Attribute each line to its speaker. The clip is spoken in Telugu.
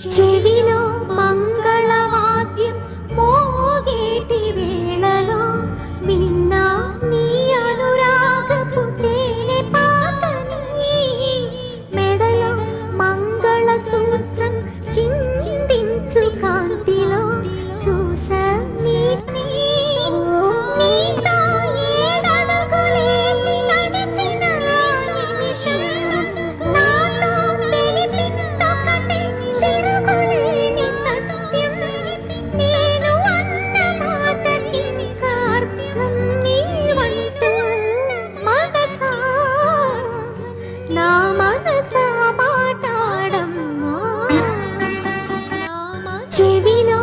Speaker 1: చెవిలో మంగళవాద్యం మోగేటి వేళలో విన్నా నీ అనురాగపు తేనె పాటని, మెడలో మంగళ సూత్రం చిందించు కాంతిలో చూసా నీతో ఏడడుగులేసి నడిచిన నిమిషం నాతో తెలిసిందొకటి తిరుగులేని సత్యం. నేను అన్న మాటకి సార్థం నీవంటూ మనసా నా మనసా మాటాడమ్మా. చెవిలో